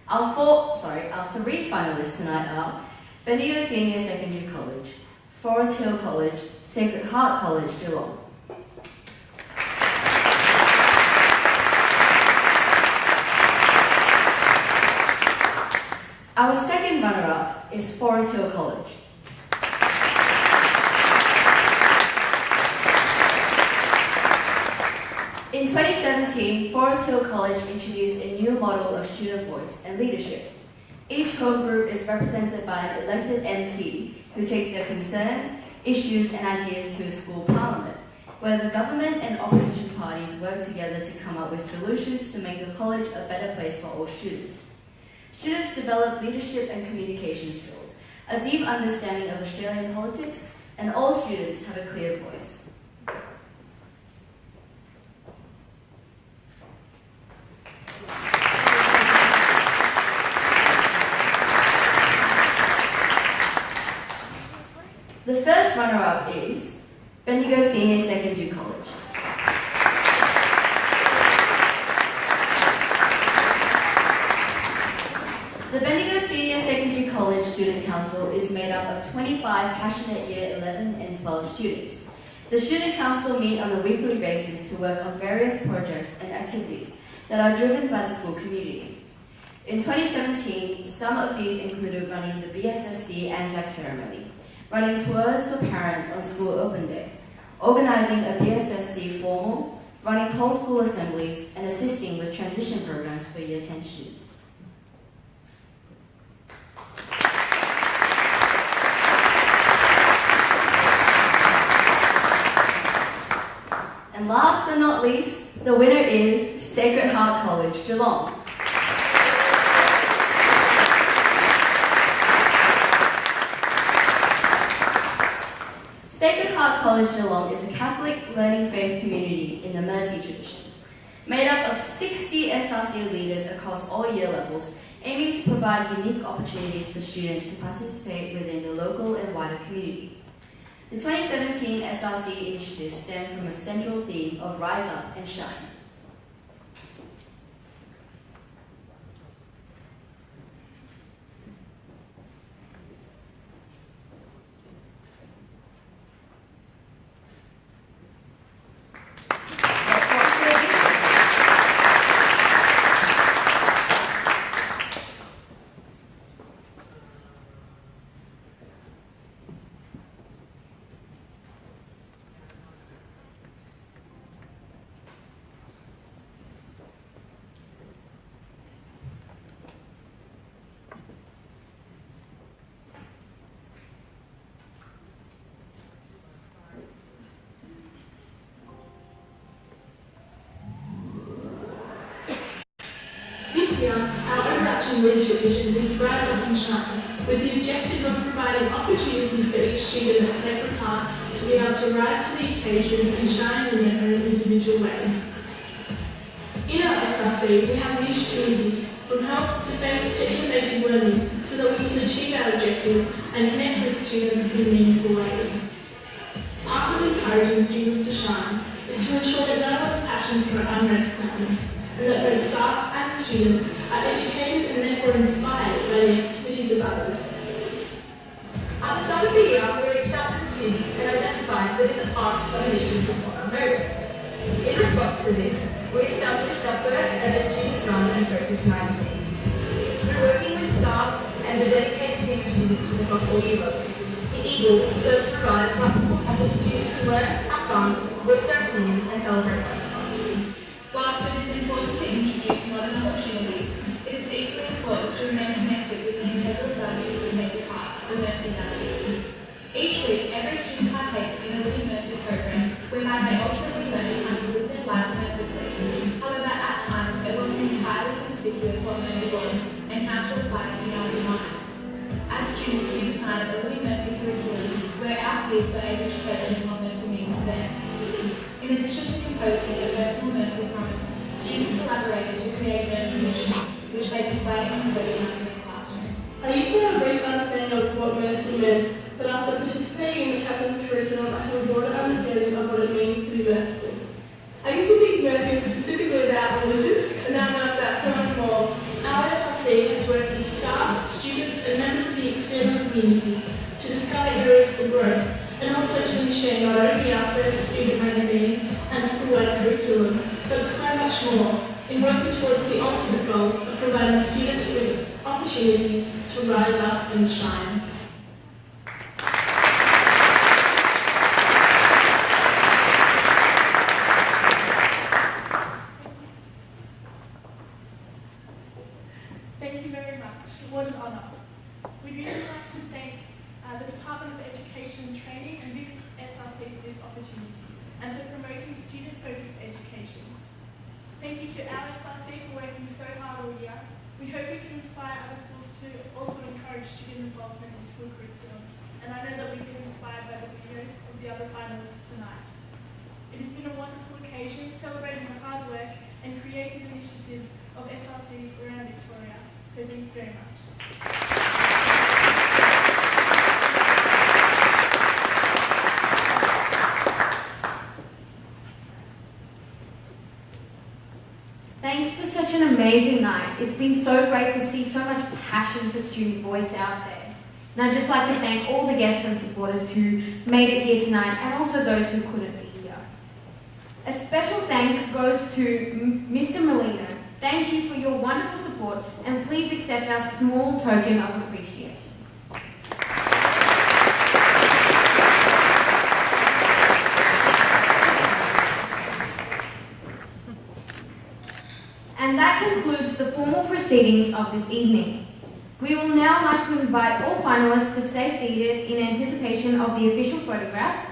Our three finalists tonight are Bendigo Senior Secondary College, Forest Hill College, Sacred Heart College, Geelong. Our second runner-up is Forest Hill College. In 2017, Forest Hill College introduced a new model of student voice and leadership. Each home group is represented by an elected MP who takes their concerns, issues and ideas to a school parliament, where the government and opposition parties work together to come up with solutions to make the college a better place for all students. Students develop leadership and communication skills, a deep understanding of Australian politics, and all students have a clear voice. The first runner-up is Bendigo Senior Secondary College. The Bendigo Senior Secondary College Student Council is made up of 25 passionate Year 11 and 12 students. The Student Council meet on a weekly basis to work on various projects and activities that are driven by the school community. In 2017, some of these included running the VicSRC Anzac ceremony, running tours for parents on school open day, organising a VicSRC formal, running whole school assemblies, and assisting with transition programs for Year 10 students. And last but not least, the winner is Sacred Heart College, Geelong. Sacred Heart College Geelong is a Catholic learning faith community in the Mercy tradition, made up of 60 SRC leaders across all year levels, aiming to provide unique opportunities for students to participate within the local and wider community. The 2017 SRC initiative stemmed from a central theme of Rise Up and Shine. overarching leadership mission is to rise up and shine, with the objective of providing opportunities for each student at Sacred Heart to be able to rise to the occasion and shine in their own individual ways. In our SRC, we have niche communities, from help to faith to innovative learning, so that we can achieve our objective and connect with students in meaningful ways. Part of encouraging students to shine is to ensure that no one's passions go unrecognised, and that both staff and students are educated and therefore inspired by the activities of others. At the start of the year, we reached out to the students and identified that in the past some initiatives have gone unnoticed. In response to this, we established our first ever student-run and focused magazine. Through working with staff and the dedicated team of students from across all year levels, the Eagle serves to provide a platform on which students can learn, have fun, voice their opinion, and celebrate life. Whilst it is important to introduce modern opportunities, it is equally important to remain connected with the integral values of Sacred Heart, the Mercy values. Each week, every student partakes in a Living Mercy program whereby they ultimately learn how to live their lives mercifully. However, at times, it wasn't entirely conspicuous what mercy was and how to apply it in our own lives. As students, we designed a Living Mercy curriculum where our peers were able to question what mercy means to them. In addition to composing a personal mercy promise, students collaborated to create a mercy mission, which they display on person in their classroom. I used to have a brief understanding of what mercy meant, but after participating in the chaplain's curriculum, I have a broader understanding of what it means to be merciful. I used to think mercy was specifically about religion, and now I know it's about so much more. Our SRC has worked with staff, students, and members of the external community to discover areas for growth, and also to ensure not only our first student magazine and school-wide curriculum, but so much more in working towards the ultimate goal of providing students with opportunities to rise up and shine. Thank you very much. What an honour. We'd really like to thank the Department of Education and Training and VicSRC for this opportunity and for promoting student-focused education. Thank you to our SRC for working so hard all year. We hope we can inspire other schools to also encourage student involvement in school curriculum, and I know that we've been inspired by the videos of the other finalists tonight. It has been a wonderful occasion celebrating the hard work and creative initiatives of SRCs around Victoria. So thank you very much. Thanks for such an amazing night. It's been so great to see so much passion for student voice out there. And I'd just like to thank all the guests and supporters who made it here tonight, and also those who couldn't be here. A special thank goes to Mr. Molino. Thank you for your wonderful support, and please accept our small token of appreciation. And that concludes the formal proceedings of this evening. We will now like to invite all finalists to stay seated in anticipation of the official photographs.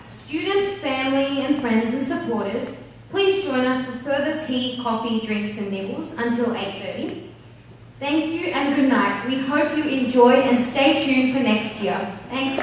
Students, family and friends and supporters, please join us for further tea, coffee, drinks and nibbles until 8:30. Thank you and good night. We hope you enjoy and stay tuned for next year. Thanks.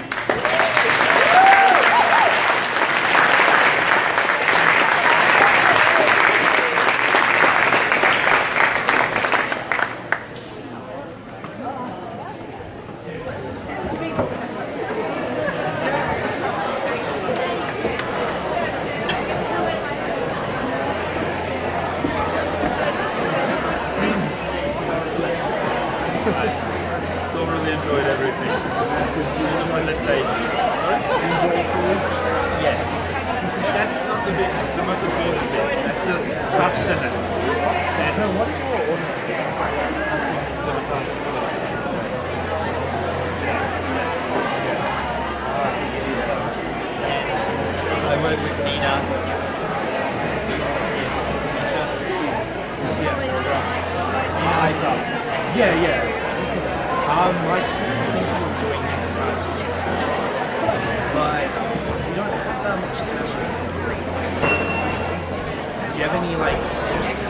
My school's been enjoying it as far as teaching, but we don't have that much teachers. Do you have any suggestions?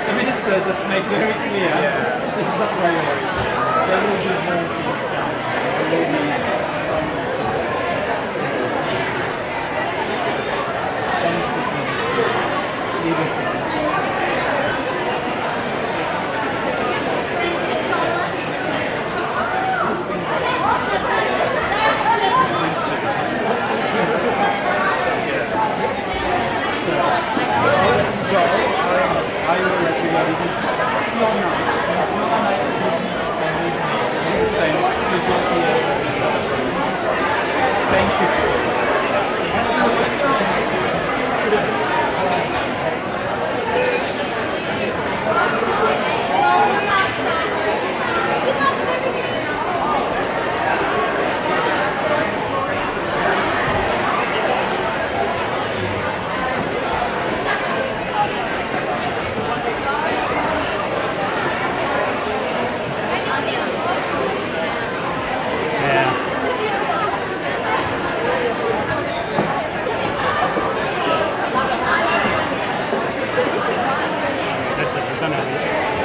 The Minister just made very clear, this is a priority. There will be more things done. There will be some I will let you know because Fiona is not Thank you. That's it, we're done.